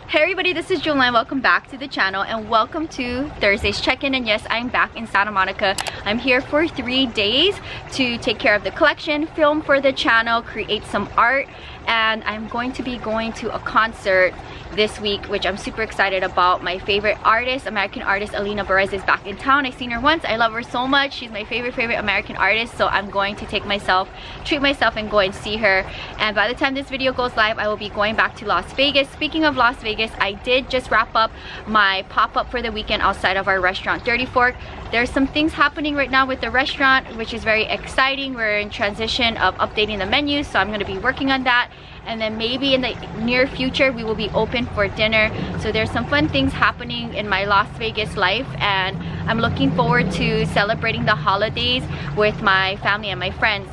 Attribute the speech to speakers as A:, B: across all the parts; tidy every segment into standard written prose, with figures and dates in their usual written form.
A: Hey everybody, this is Jewelyn. Welcome back to the channel and welcome to Thursday's check-in. And yes, I'm back in Santa Monica. I'm here for 3 days to take care of the collection, film for the channel, create some art, and I'm going to be going to a concert this week, which I'm super excited about. My favorite artist, American artist Alina Perez, is back in town. I've seen her once. I love her so much. She's my favorite American artist, so I'm going to treat myself and go and see her. And by the time this video goes live, I will be going back to Las Vegas. Speaking of Las Vegas, I did just wrap up my pop-up for the weekend outside of our restaurant, Dirty Fork. There's some things happening right now with the restaurant, which is very exciting. We're in transition of updating the menu, so I'm going to be working on that. And then maybe in the near future we will be open for dinner. So there's some fun things happening in my Las Vegas life, and I'm looking forward to celebrating the holidays with my family and my friends.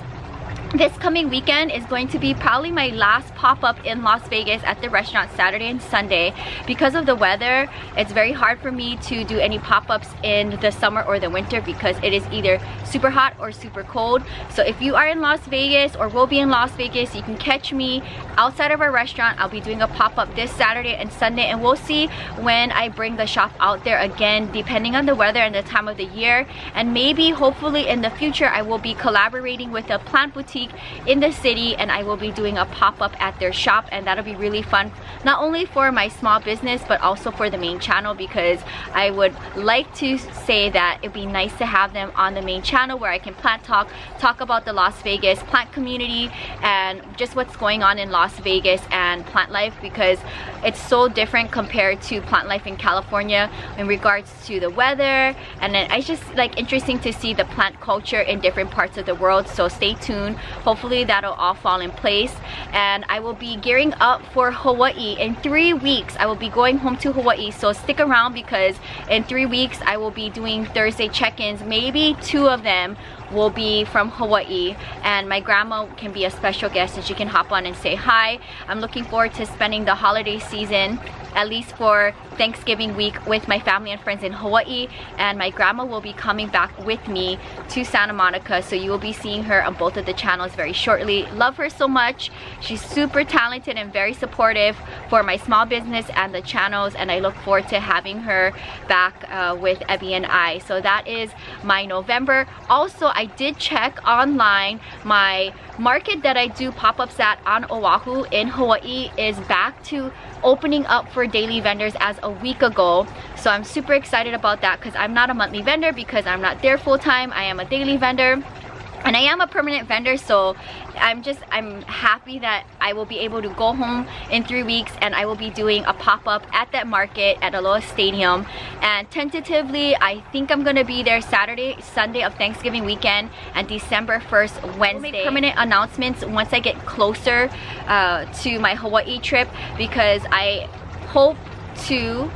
A: This coming weekend is going to be probably my last pop-up in Las Vegas at the restaurant, Saturday and Sunday. Because of the weather, it's very hard for me to do any pop-ups in the summer or the winter because it is either super hot or super cold. So if you are in Las Vegas or will be in Las Vegas, you can catch me outside of our restaurant. I'll be doing a pop-up this Saturday and Sunday, and we'll see when I bring the shop out there again, depending on the weather and the time of the year. And maybe, hopefully in the future, I will be collaborating with a plant boutique in the city, and I will be doing a pop-up at their shop, and that'll be really fun, not only for my small business but also for the main channel, because I would like to say that it'd be nice to have them on the main channel where I can talk about the Las Vegas plant community and just what's going on in Las Vegas and plant life, because it's so different compared to plant life in California in regards to the weather. And then it's just like interesting to see the plant culture in different parts of the world. So stay tuned. Hopefully that'll all fall in place. And I will be gearing up for Hawaii in 3 weeks. I will be going home to Hawaii, so stick around, because in 3 weeks I will be doing Thursday check-ins. Maybe 2 of them will be from Hawaii, and my grandma can be a special guest and she can hop on and say hi. I'm looking forward to spending the holiday season, at least for Thanksgiving week, with my family and friends in Hawaii, and my grandma will be coming back with me to Santa Monica, so you will be seeing her on both of the channels very shortly. Love her so much. She's super talented and very supportive for my small business and the channels, and I look forward to having her back with Ebby and I. So that is my November. Also, I did check online. My market that I do pop-ups at on Oahu in Hawaii is back to opening up for daily vendors as a week ago. So I'm super excited about that, because I'm not a monthly vendor because I'm not there full-time. I am a daily vendor, and I am a permanent vendor, so I'm happy that I will be able to go home in 3 weeks, and I will be doing a pop-up at that market at Aloha Stadium. And tentatively, I think I'm gonna be there Saturday, Sunday of Thanksgiving weekend, and December 1st, Wednesday. I'll make permanent announcements once I get closer to my Hawaii trip, because I hope to,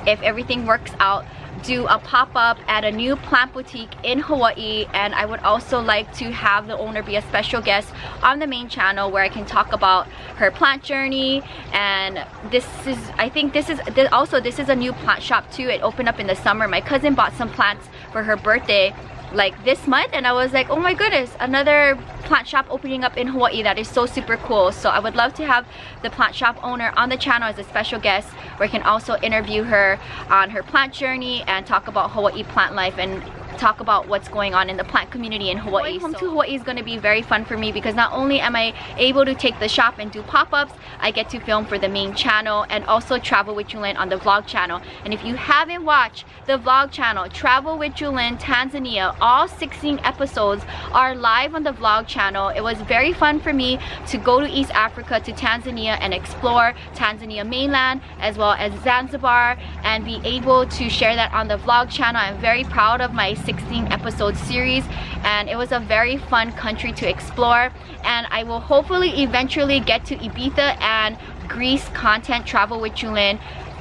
A: if everything works out, do a pop-up at a new plant boutique in Hawaii. And I would also like to have the owner be a special guest on the main channel where I can talk about her plant journey. And this is a new plant shop too. It opened up in the summer. My cousin bought some plants for her birthday like this month, and I was like, oh my goodness, another plant shop opening up in Hawaii. That is so super cool. So I would love to have the plant shop owner on the channel as a special guest, where I can also interview her on her plant journey and talk about Hawaii plant life and talk about what's going on in the plant community in Hawaii. Going home to Hawaii is going to be very fun for me, because not only am I able to take the shop and do pop-ups, I get to film for the main channel and also travel with Jewelyn on the vlog channel. And if you haven't watched the vlog channel, Travel with Jewelyn Tanzania, all 16 episodes are live on the vlog channel. It was very fun for me to go to East Africa, to Tanzania, and explore Tanzania mainland as well as Zanzibar, and be able to share that on the vlog channel. I'm very proud of my 16 episode series, and it was a very fun country to explore. And I will hopefully eventually get to Ibiza and Greece content, Travel with Jewelyn.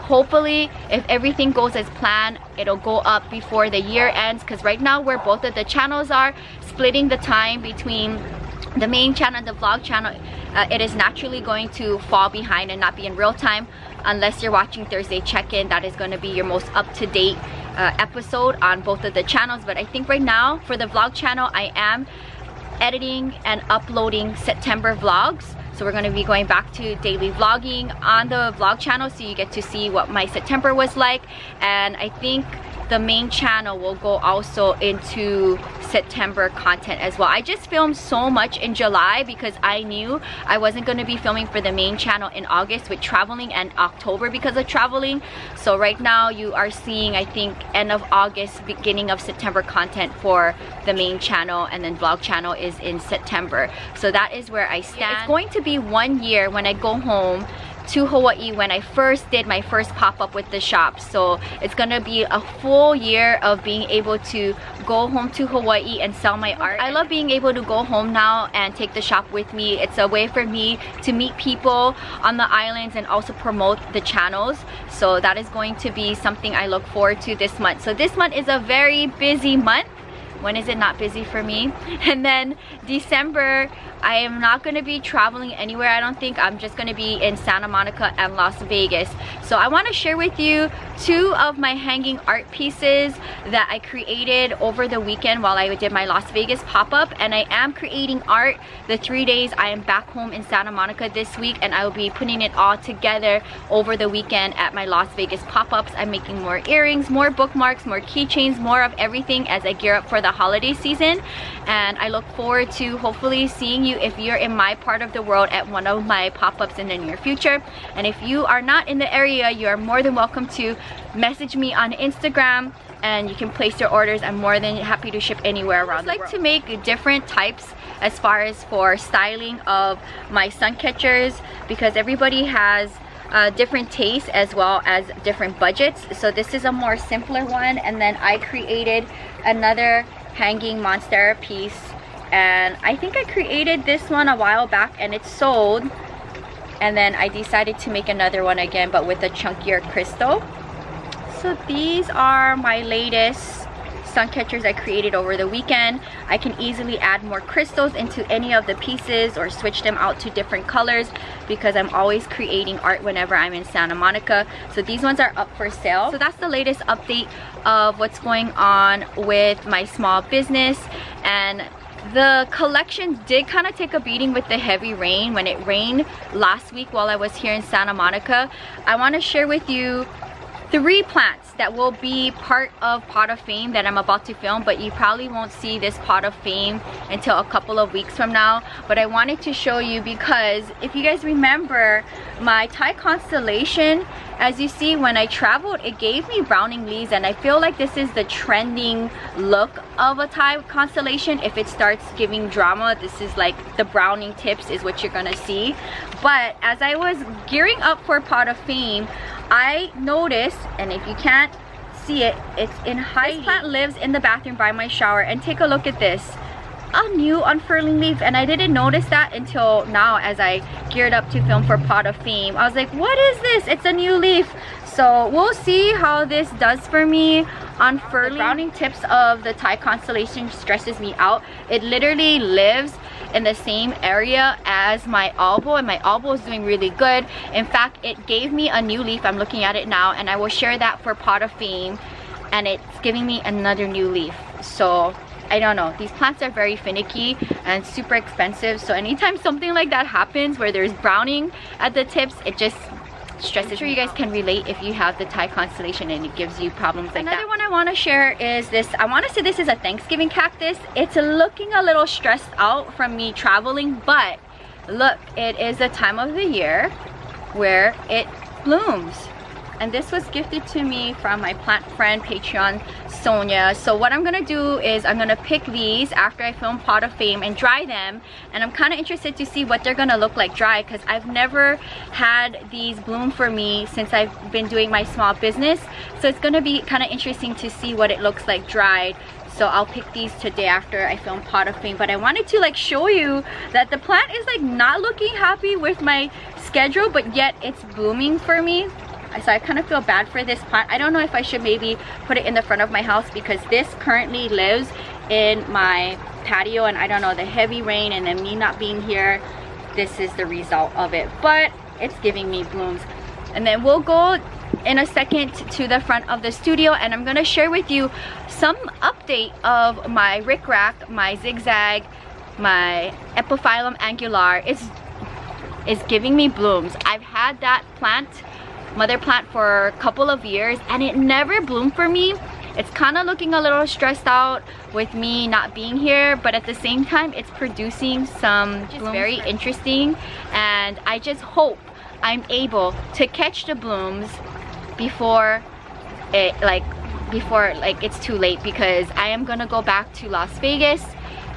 A: Hopefully, if everything goes as planned, it'll go up before the year ends, because right now where both of the channels are, splitting the time between the main channel and the vlog channel, it is naturally going to fall behind and not be in real time, unless you're watching Thursday check-in. That is going to be your most up-to-date episode on both of the channels. But I think right now for the vlog channel, I am editing and uploading September vlogs. So we're going to be going back to daily vlogging on the vlog channel, so you get to see what my September was like. And I think the main channel will go also into September content as well. I just filmed so much in July because I knew I wasn't going to be filming for the main channel in August with traveling, and October because of traveling. So right now you are seeing, I think, end of August, beginning of September content for the main channel, and then vlog channel is in September. So that is where I stand. It's going to be 1 year when I go home to Hawaii, when I first did my first pop-up with the shop. So it's gonna be a full year of being able to go home to Hawaii and sell my art. I love being able to go home now and take the shop with me. It's a way for me to meet people on the islands and also promote the channels. So that is going to be something I look forward to this month. So this month is a very busy month. When is it not busy for me? And then December, I am not going to be traveling anywhere. I don't think. I'm just going to be in Santa Monica and Las Vegas. So I want to share with you 2 of my hanging art pieces that I created over the weekend while I did my Las Vegas pop-up. And I am creating art the 3 days I am back home in Santa Monica this week, and I will be putting it all together over the weekend at my Las Vegas pop-ups. I'm making more earrings, more bookmarks, more keychains, more of everything as I gear up for the holiday season. And I look forward to hopefully seeing you if you're in my part of the world at one of my pop-ups in the near future. And if you are not in the area, you are more than welcome to message me on Instagram and you can place your orders. I'm more than happy to ship anywhere around the world. I like to make different types as far as for styling of my sun catchers, because everybody has different tastes as well as different budgets. So this is a more simpler one, and then I created another hanging monstera piece, and I think I created this one a while back and it sold, and then I decided to make another one again but with a chunkier crystal. So these are my latest sun catchers I created over the weekend. I can easily add more crystals into any of the pieces or switch them out to different colors because I'm always creating art whenever I'm in Santa Monica. So these ones are up for sale. So that's the latest update of what's going on with my small business. And the collection did kind of take a beating with the heavy rain. When it rained last week while I was here in Santa Monica, I want to share with you 3 plants that will be part of Pot of Fame that I'm about to film, but you probably won't see this Pot of Fame until a couple of weeks from now. But I wanted to show you because if you guys remember my Thai constellation, as you see when I traveled, it gave me browning leaves, and I feel like this is the trending look of a Thai constellation. If it starts giving drama, this is like the browning tips is what you're gonna see. But as I was gearing up for Pot of Fame, I noticed, and if you can't see it, it's in hiding. This plant lives in the bathroom by my shower, and take a look at this. A new unfurling leaf, and I didn't notice that until now as I geared up to film for Pot of Fame. I was like, what is this? It's a new leaf. So we'll see how this does for me. Unfurling. The browning tips of the Thai constellation stresses me out. It literally lives in the same area as my elbow, and my elbow is doing really good. In fact, it gave me a new leaf. I'm looking at it now, and I will share that for Pot of Fame, and it's giving me another new leaf. So I don't know, these plants are very finicky and super expensive, so anytime something like that happens where there's browning at the tips, it just stresses. I'm sure you guys can relate if you have the Thai constellation and it gives you problems like that. Another one I want to share is this. I want to say this is a Thanksgiving cactus. It's looking a little stressed out from me traveling, but look, it is the time of the year where it blooms. And this was gifted to me from my plant friend Patreon Sonia. So what I'm gonna do is I'm gonna pick these after I film Pot of Fame and dry them, and I'm kind of interested to see what they're gonna look like dry, because I've never had these bloom for me since I've been doing my small business. So it's gonna be kind of interesting to see what it looks like dried. So I'll pick these today after I film Pot of Fame. But I wanted to like show you that the plant is like not looking happy with my schedule, but yet it's blooming for me. So I kind of feel bad for this plant. I don't know if I should maybe put it in the front of my house, because this currently lives in my patio, and I don't know, the heavy rain and then me not being here, this is the result of it. But it's giving me blooms. And then we'll go in a second to the front of the studio, and I'm gonna share with you some update of my rickrack, my zigzag, my Epiphyllum angular. is giving me blooms. I've had that mother plant for a couple of years and it never bloomed for me. It's kind of looking a little stressed out with me not being here, but at the same time it's producing some blooms. Very interesting, and I just hope I'm able to catch the blooms before it's too late, because I am gonna go back to Las Vegas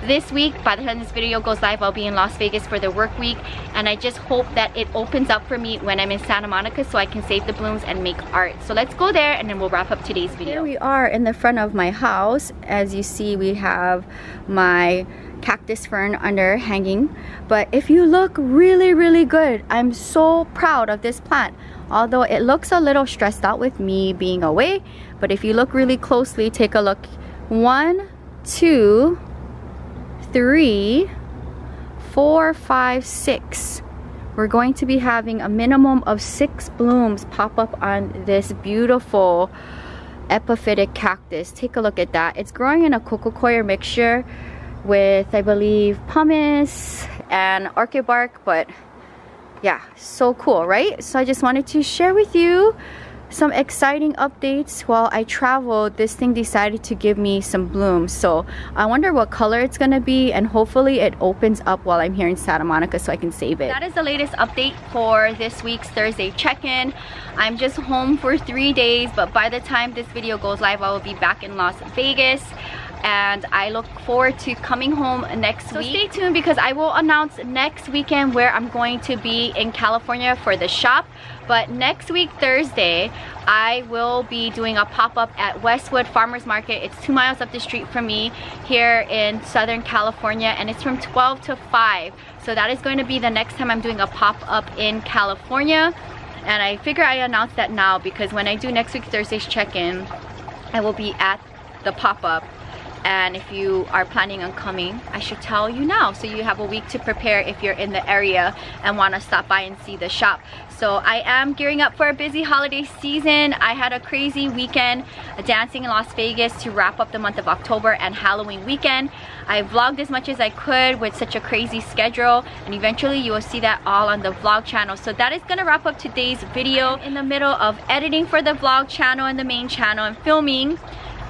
A: this week. By the time this video goes live, I'll be in Las Vegas for the work week, and I just hope that it opens up for me when I'm in Santa Monica so I can save the blooms and make art. So let's go there and then we'll wrap up today's video. Here we are in the front of my house. As you see, we have my cactus fern under hanging, but if you look really good, I'm so proud of this plant. Although it looks a little stressed out with me being away, but if you look really closely, take a look. 1, 2, 3, 4, 5, 6. We're going to be having a minimum of 6 blooms pop up on this beautiful epiphytic cactus. Take a look at that. It's growing in a coco coir mixture with, I believe, pumice and orchid bark, but yeah, so cool, right? So I just wanted to share with you some exciting updates. While I traveled, this thing decided to give me some blooms, so I wonder what color it's gonna be, and hopefully it opens up while I'm here in Santa Monica so I can save it. That is the latest update for this week's Thursday check-in. I'm just home for 3 days, but by the time this video goes live, I will be back in Las Vegas, and I look forward to coming home next week. So stay tuned, because I will announce next weekend where I'm going to be in California for the shop. But next week, Thursday, I will be doing a pop-up at Westwood Farmers Market. It's 2 miles up the street from me here in Southern California, and it's from 12 to 5. So that is going to be the next time I'm doing a pop-up in California. And I figure I announce that now, because when I do next week Thursday's check-in, I will be at the pop-up. And if you are planning on coming, I should tell you now, so you have a week to prepare if you're in the area and want to stop by and see the shop. So I am gearing up for a busy holiday season. I had a crazy weekend dancing in Las Vegas to wrap up the month of October and Halloween weekend. I vlogged as much as I could with such a crazy schedule, and eventually you will see that all on the vlog channel. So that is gonna wrap up today's video. In the middle of editing for the vlog channel and the main channel and filming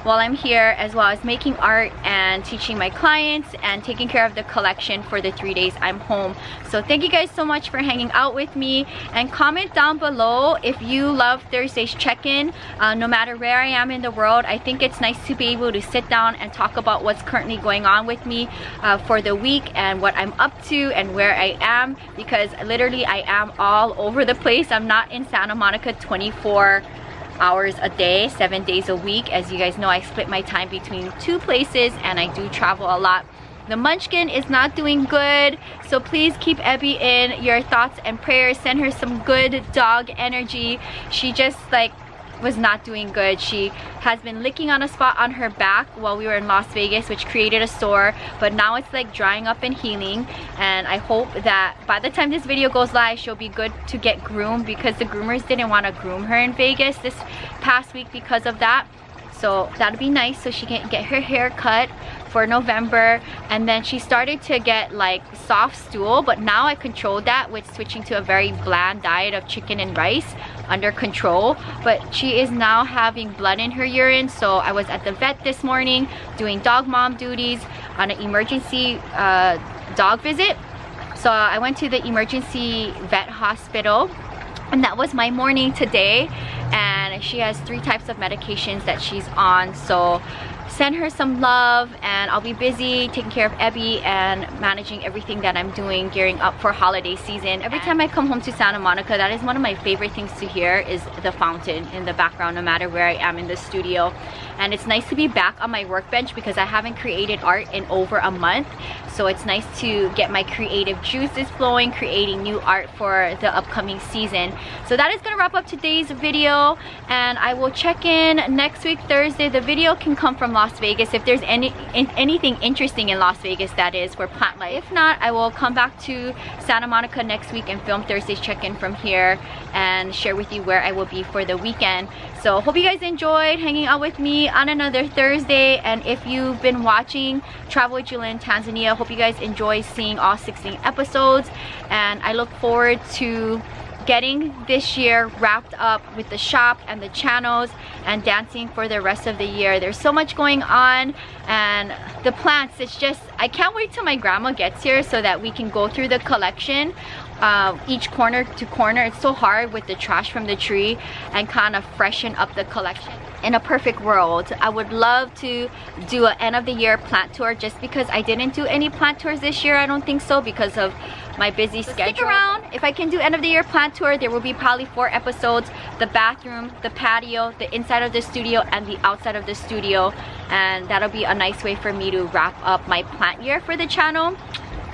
A: while I'm here, as well as making art and teaching my clients and taking care of the collection for the 3 days I'm home. So thank you guys so much for hanging out with me, and comment down below if you love Thursday's check-in. No matter where I am in the world, I think it's nice to be able to sit down and talk about what's currently going on with me for the week and what I'm up to and where I am, because literally I am all over the place. I'm not in Santa Monica 24 hours a day, 7 days a week. As you guys know, I split my time between 2 places and I do travel a lot. The munchkin is not doing good, so please keep Ebby in your thoughts and prayers. Send her some good dog energy. She just was not doing good. She has been licking on a spot on her back while we were in Las Vegas, which created a sore, but now it's drying up and healing, and I hope that by the time this video goes live, she'll be good to get groomed, because the groomers didn't want to groom her in Vegas this past week because of that. So that'd be nice, so she can get her hair cut for November. And then she started to get soft stool, but now I controlled that with switching to a very bland diet of chicken and rice under control. But she is now having blood in her urine, so I was at the vet this morning doing dog mom duties on an emergency dog visit. So I went to the emergency vet hospital, and that was my morning today. And she has 3 types of medications that she's on, so send her some love, and I'll be busy taking care of Ebby and managing everything that I'm doing, gearing up for holiday season. Every time I come home to Santa Monica, that is one of my favorite things to hear, is the fountain in the background, no matter where I am in the studio. And it's nice to be back on my workbench, because I haven't created art in over a month. So it's nice to get my creative juices flowing, creating new art for the upcoming season. So that is gonna wrap up today's video, and I will check in next week Thursday. The video can come from Las Vegas, if there's anything interesting in Las Vegas, that is, for plant life. If not, I will come back to Santa Monica next week and film Thursday's check-in from here and share with you where I will be for the weekend. So hope you guys enjoyed hanging out with me on another Thursday, and if you've been watching Travel with Jewelyn Tanzania, hope you guys enjoy seeing all 16 episodes, and I look forward to getting this year wrapped up with the shop and the channels and dancing for the rest of the year. There's so much going on, and the plants, it's just, I can't wait till my grandma gets here so that we can go through the collection each corner to corner. It's so hard with the trash from the tree, and kind of freshen up the collection. In a perfect world, I would love to do an end of the year plant tour, just because I didn't do any plant tours this year. I don't think so, because of my busy schedule. Stick around. If I can do end of the year plant tour, there will be probably 4 episodes: the bathroom, the patio, the inside of the studio, and the outside of the studio, and that'll be a nice way for me to wrap up my plant year for the channel.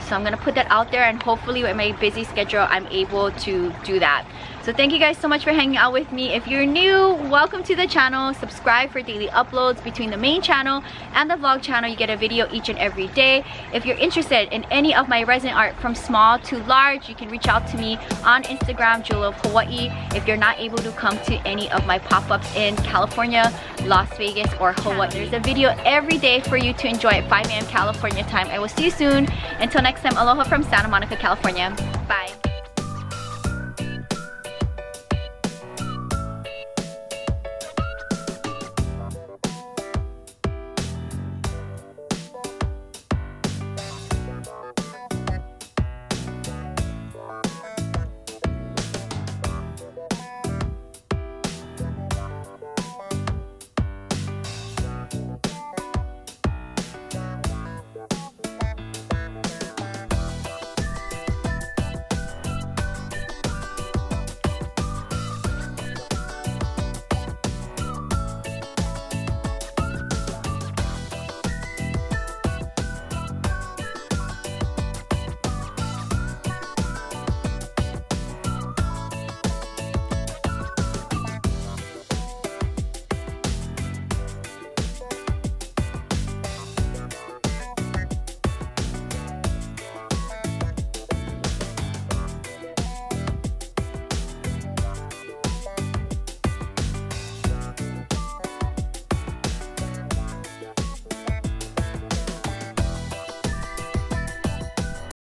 A: So I'm gonna put that out there, and hopefully with my busy schedule I'm able to do that. So thank you guys so much for hanging out with me. If you're new, welcome to the channel. Subscribe for daily uploads between the main channel and the vlog channel. You get a video each and every day. If you're interested in any of my resin art from small to large, you can reach out to me on Instagram, Jewel of Hawaii. If you're not able to come to any of my pop-ups in California, Las Vegas, or Hawaii, there's a video every day for you to enjoy at 5 a.m. California time. I will see you soon. Until next time, aloha from Santa Monica, California. Bye.